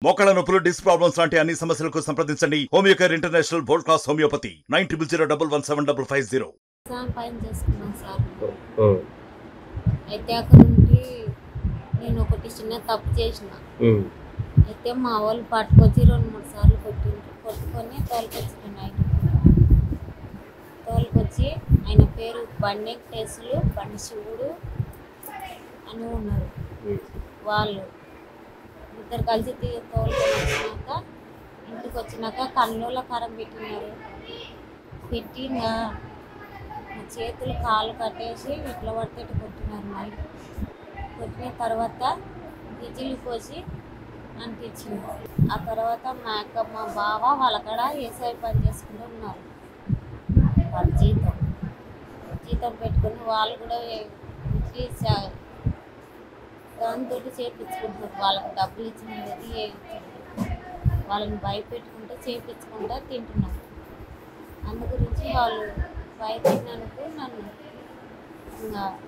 మోకాళ్ళ నొప్పులు, disc problems లాంటి అన్ని సమస్యలకు సంప్రదించండి Homeocare international world class homeopathy 9001175550. పైన చేసుకున్నాను సార్. అయితే అక్కడ నుండి నేను ఒకటి చిన్న తప్పు చేసిన. అయితే మా వాళ్ళు పట్టుకొచ్చి 2-3 సార్లు కొట్టుకొని తోలుకొచ్చిన నైట్. తోలుకొచ్చి ఆయన పేరు బండి వెంకటేశ్వరులు, బండి శివుడు అని ఉన్నారు. వాళ్ళు ఇద్దరు కలిసి తోలుకొని వచ్చినాక ఇంటికి వచ్చినాక కన్నుల కారం పెట్టినారు. పెట్టి నా చేతులు కాళ్ళు కట్టేసి ఇట్లా పడితే కొట్టినారు. మళ్ళీ కొట్టిన తర్వాత విజిల్ పోసి అంటించింది. ఆ తర్వాత మా బావ వాళ్ళక్కడ ఏసఐ పని చేసుకుంటూ ఉన్నారు. వాళ్ళు జీతం పెట్టుకుని వాళ్ళు కూడా దాంతో చేయించుకుంటారు. వాళ్ళకి డబ్బులు ఇచ్చినది వాళ్ళని భయపెట్టుకుంటూ చేయించుకుంటూ తింటున్నారు. అందు గురించి వాళ్ళు భయపెట్టినందుకు నన్ను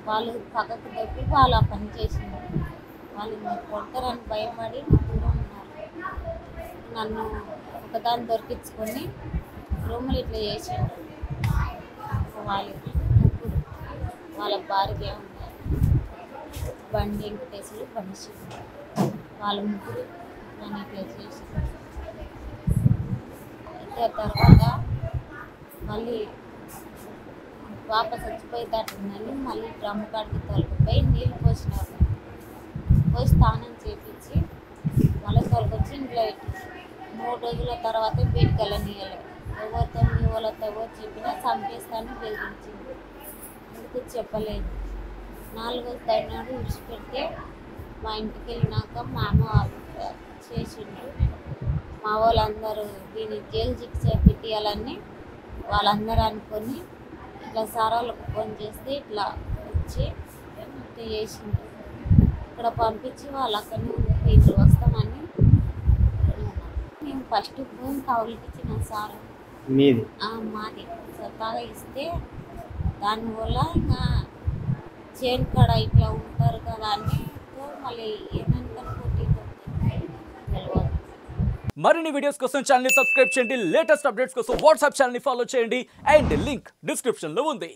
వాళ్ళు పక్కకు తప్పి వాళ్ళు ఆ పని చేసినారు. వాళ్ళు కొడతారని భయపడి దూరం ఉన్నారు. నన్ను ఒకదాన్ని దొరికించుకొని రూములు ఇట్లా చేసారు. వాళ్ళు ముగ్గురు, వాళ్ళ భార్య ఉన్నారు, బండి వెంకటేశ్వరులు, బండి శివుడు, వాళ్ళ ముగ్గురు నన్ను ఇట్లా చేసారు. అయితే తర్వాత మళ్ళీ పాప చచ్చిపోయేటట్టుందని మళ్ళీ డ్రమ్ము కాడికి తొలగిపోయి నీళ్ళు పోసినారు. పోసి స్నానం చేయించి మళ్ళీ తొలగొచ్చి ఇంట్లో పెట్టింది. 3 రోజుల తర్వాత బయటికి వెళ్ళనీయలేదు. ఎవరితో మీ వాళ్ళతో ఎవరు చెప్పినా చంపేస్తాను బెదిరించింది. ఎందుకు చెప్పలేదు. 4వ తైనాడు విడిచిపెడితే మా ఇంటికి వెళ్ళినాక మా అమ్మ చేసిండ్రు. మా వాళ్ళందరూ దీన్ని జైలు శిక్ష పెట్టియాలని వాళ్ళందరూ అనుకొని ఇట్లా సార్ వాళ్ళకు ఫోన్ చేస్తే ఇట్లా వచ్చి ఇట్లా చేసిండ్రు. ఇక్కడ పంపించి వాళ్ళు అక్కడనే ఇట్లా వస్తామని నేను ఫస్ట్ భూమి కౌలుకి ఇచ్చిన సార్ మీది మాది సొంతగా ఇస్తే దానివల్ల ఇంకా చేను కాడ ఇట్లా ఉంటారు కదా అని మళ్ళీ ఏమనుకొని కొట్టిందో తెలియదు. మరిన్ని వీడియోస్ కోసం ఛానల్ ని సబ్స్క్రైబ్ చేయండి. లేటెస్ట్ అప్డేట్స్ కోసం వాట్సాప్ ఛానల్ ని ఫాలో చేయండి. అండ్ లింక్ డిస్క్రిప్షన్ లో ఉంది.